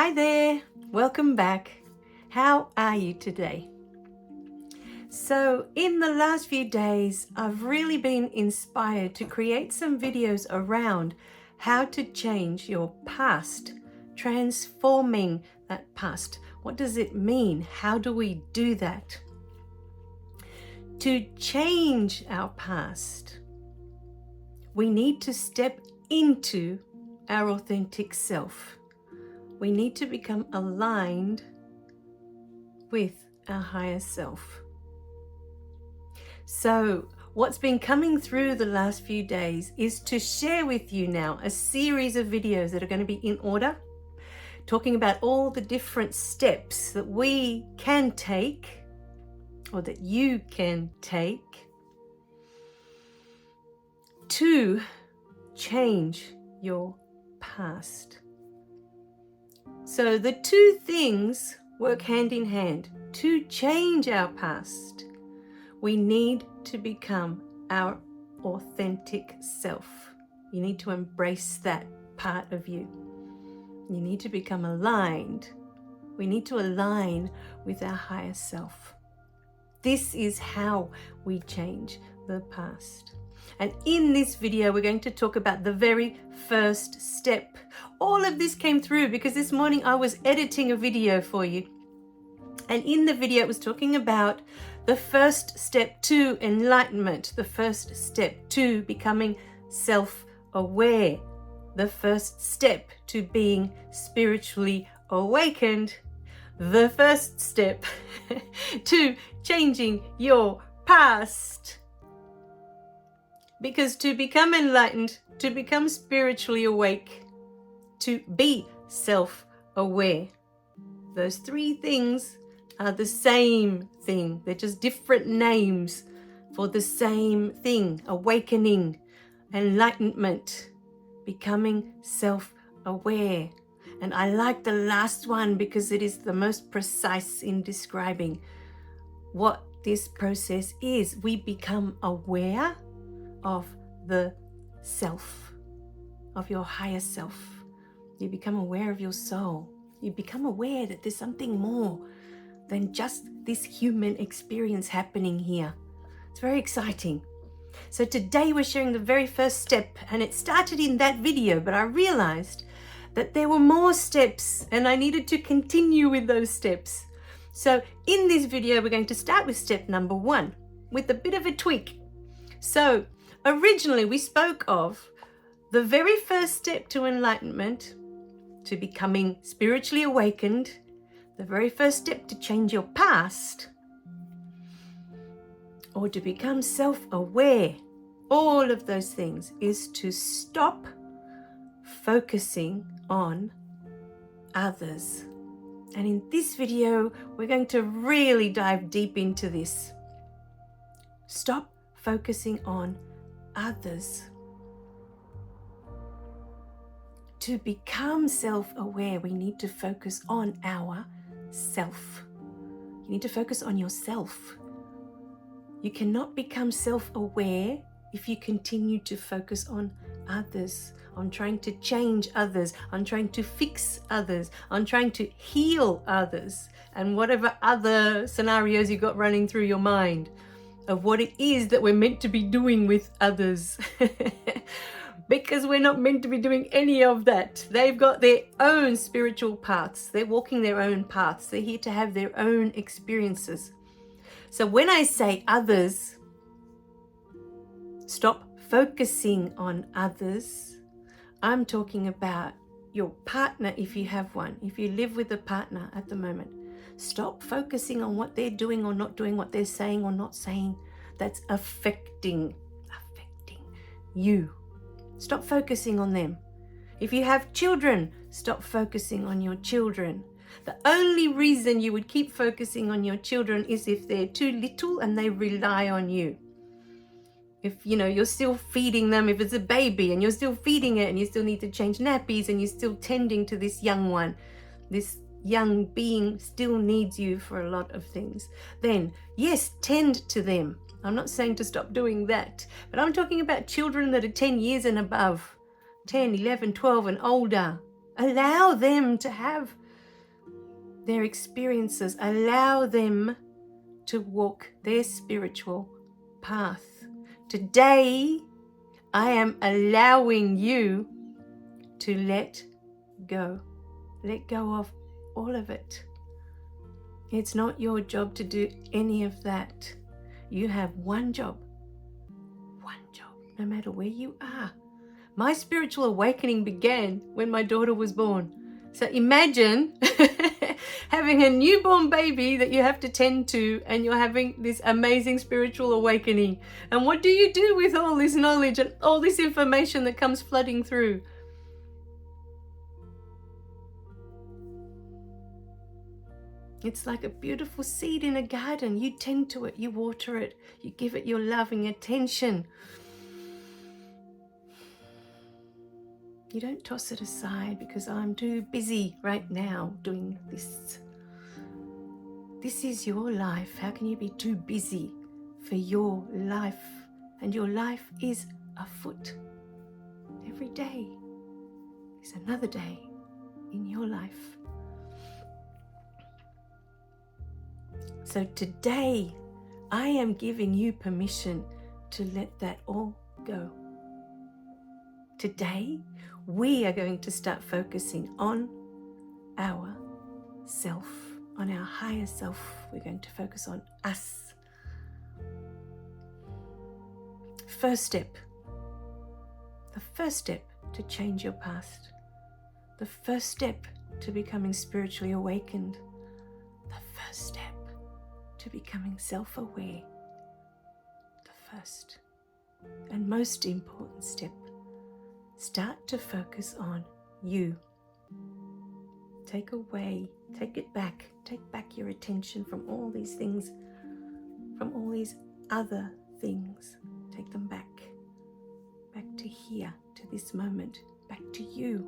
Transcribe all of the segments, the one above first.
Hi there, welcome back. How are you today? So in the last few days, I've really been inspired to create some videos around how to change your past, transforming that past. What does it mean? How do we do that? To change our past, we need to step into our authentic self. We need to become aligned with our higher self. So what's been coming through the last few days is to share with you now a series of videos that are going to be in order, talking about all the different steps that we can take, or that you can take, to change your past. So the two things work hand in hand. To change our past, we need to become our authentic self. You need to embrace that part of you. You need to become aligned. We need to align with our higher self. This is how we change the past. And in this video, we're going to talk about the very first step. All of this came through because this morning I was editing a video for you. And in the video, it was talking about the first step to enlightenment, the first step to becoming self-aware, the first step to being spiritually awakened, the first step to changing your past. Because to become enlightened, to become spiritually awake, to be self-aware, those three things are the same thing. They're just different names for the same thing: awakening, enlightenment, becoming self-aware. And I like the last one because it is the most precise in describing what this process is. We become aware of the self, of your higher self. You become aware of your soul. You become aware that there's something more than just this human experience happening here. It's very exciting. So today we're sharing the very first step, and it started in that video, but I realized that there were more steps and I needed to continue with those steps. So in this video, we're going to start with step number 1 with a bit of a tweak. So originally we spoke of the very first step to enlightenment, to becoming spiritually awakened, the very first step to change your past, or to become self-aware. All of those things is to stop focusing on others. And in this video, we're going to really dive deep into this. Stop focusing on others. To become self-aware, we need to focus on our self. You need to focus on yourself. You cannot become self-aware if you continue to focus on others, on trying to change others, on trying to fix others, on trying to heal others, and whatever other scenarios you got running through your mind of what it is that we're meant to be doing with others. Because we're not meant to be doing any of that. They've got their own spiritual paths. They're walking their own paths. They're here to have their own experiences. So when I say others, stop focusing on others. I'm talking about your partner if you have one. If you live with a partner at the moment, stop focusing on what they're doing or not doing, what they're saying or not saying. That's affecting you. Stop focusing on them. If you have children, stop focusing on your children. The only reason you would keep focusing on your children is if they're too little and they rely on you. If you're still feeding them, if it's a baby and you're still feeding it and you still need to change nappies and you're still tending to this young one, this young being still needs you for a lot of things, then yes, tend to them. I'm not saying to stop doing that, but I'm talking about children that are 10 years and above, 10, 11, 12 and older. Allow them to have their experiences. Allow them to walk their spiritual path. Today, I am allowing you to let go. Let go of all of it. It's not your job to do any of that. You have one job, no matter where you are. My spiritual awakening began when my daughter was born. So imagine having a newborn baby that you have to tend to, and you're having this amazing spiritual awakening. And what do you do with all this knowledge and all this information that comes flooding through? It's like a beautiful seed in a garden. You tend to it, you water it, you give it your loving attention. You don't toss it aside because I'm too busy right now doing this. This is your life. How can you be too busy for your life? And your life is afoot. Every day is another day in your life. So today, I am giving you permission to let that all go. Today, we are going to start focusing on our self, on our higher self. We're going to focus on us. The first step to change your past. The first step to becoming spiritually awakened. The first step to becoming self-aware. The first and most important step. Start to focus on you. Take back your attention from all these things, from all these other things. Take them back to here, to this moment, back to you.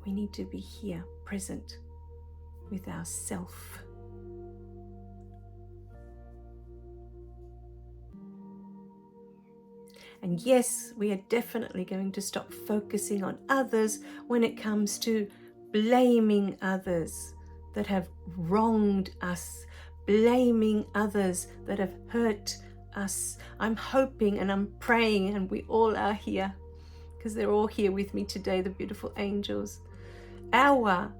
We need to be here, present with ourself. And yes, we are definitely going to stop focusing on others when it comes to blaming others that have wronged us, blaming others that have hurt us. I'm hoping and I'm praying, and we all are here because they're all here with me today, the beautiful angels. Our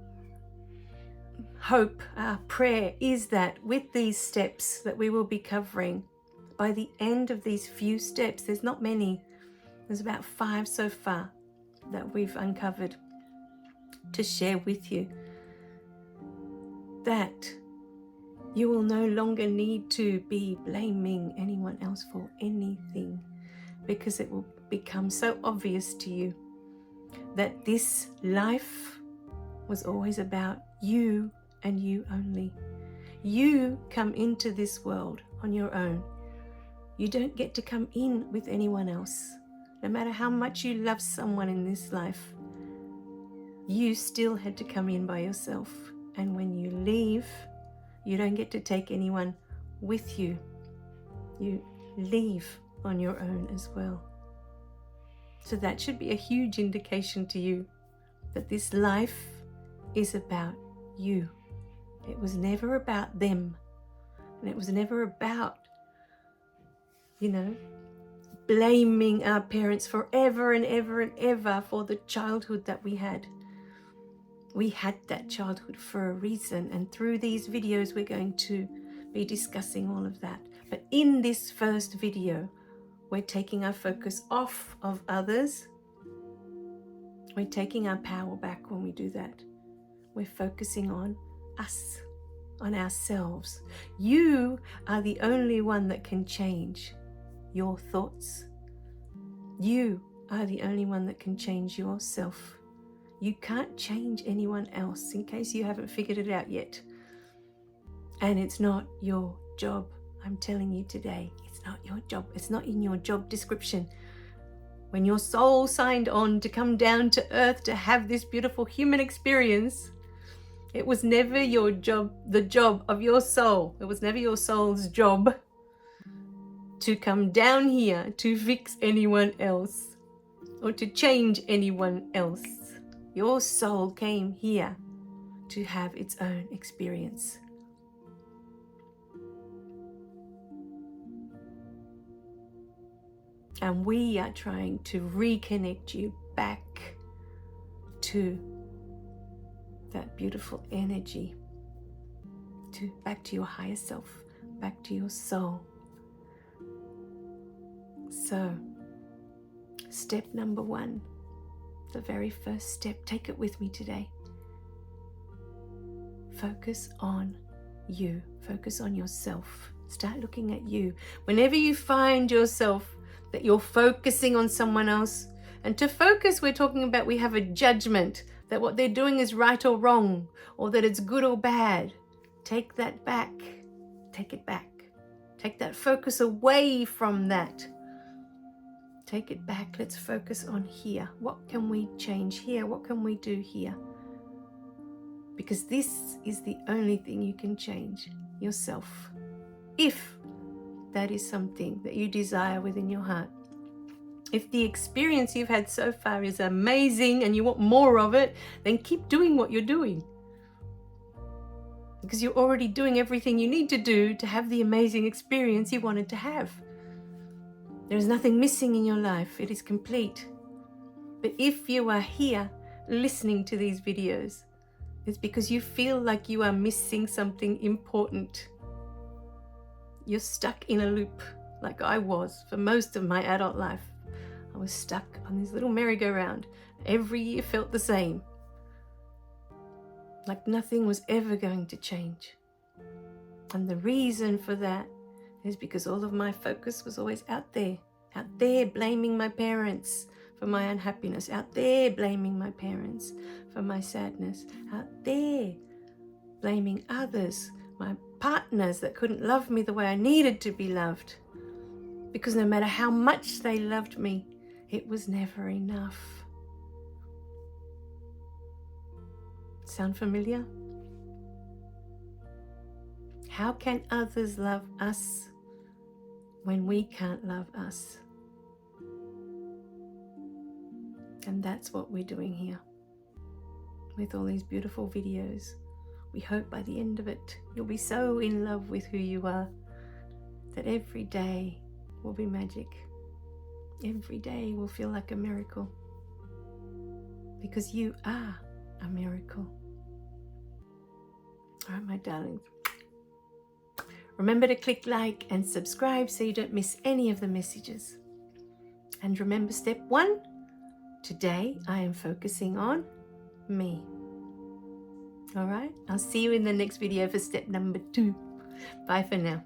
hope, our prayer is that with these steps that we will be covering, by the end of these few steps, there's not many, there's about 5 so far that we've uncovered to share with you, that you will no longer need to be blaming anyone else for anything, because it will become so obvious to you that this life was always about you and you only. You come into this world on your own. You don't get to come in with anyone else. No matter how much you love someone in this life, you still had to come in by yourself. And when you leave, you don't get to take anyone with you. You leave on your own as well. So that should be a huge indication to you that this life is about you. It was never about them. And it was never about, blaming our parents forever and ever and ever for the childhood that we had. We had that childhood for a reason, and through these videos we're going to be discussing all of that. But in this first video, we're taking our focus off of others. We're taking our power back when we do that. We're focusing on us, on ourselves. You are the only one that can change your thoughts. You are the only one that can change yourself. You can't change anyone else, in case you haven't figured it out yet. And it's not your job. I'm telling you today, it's not your job. It's not in your job description. When your soul signed on to come down to earth to have this beautiful human experience, it was never your job, the job of your soul. It was never your soul's job to come down here to fix anyone else or to change anyone else. Your soul came here to have its own experience. And we are trying to reconnect you back to that beautiful energy, back to your higher self, back to your soul. So, step number 1, the very first step, take it with me today. Focus on you. Focus on yourself. Start looking at you. Whenever you find yourself that you're focusing on someone else, and to focus, we're talking about we have a judgment that what they're doing is right or wrong, or that it's good or bad. Take that back. Take it back. Take that focus away from that. Take it back. Let's focus on here. What can we change here? What can we do here? Because this is the only thing you can change, yourself. If that is something that you desire within your heart. If the experience you've had so far is amazing and you want more of it, then keep doing what you're doing. Because you're already doing everything you need to do to have the amazing experience you wanted to have. There is nothing missing in your life. It is complete. But if you are here listening to these videos, it's because you feel like you are missing something important. You're stuck in a loop, like I was for most of my adult life. I was stuck on this little merry-go-round. Every year felt the same. Like nothing was ever going to change. And the reason for that is because all of my focus was always out there blaming my parents for my unhappiness, out there blaming my parents for my sadness, out there blaming others, my partners that couldn't love me the way I needed to be loved. Because no matter how much they loved me, it was never enough. Sound familiar? How can others love us when we can't love us? And that's what we're doing here with all these beautiful videos. We hope by the end of it, you'll be so in love with who you are that every day will be magic. Every day will feel like a miracle. Because you are a miracle. All right, my darlings. Remember to click like and subscribe so you don't miss any of the messages. And remember step 1, today I am focusing on me. All right, I'll see you in the next video for step number 2. Bye for now.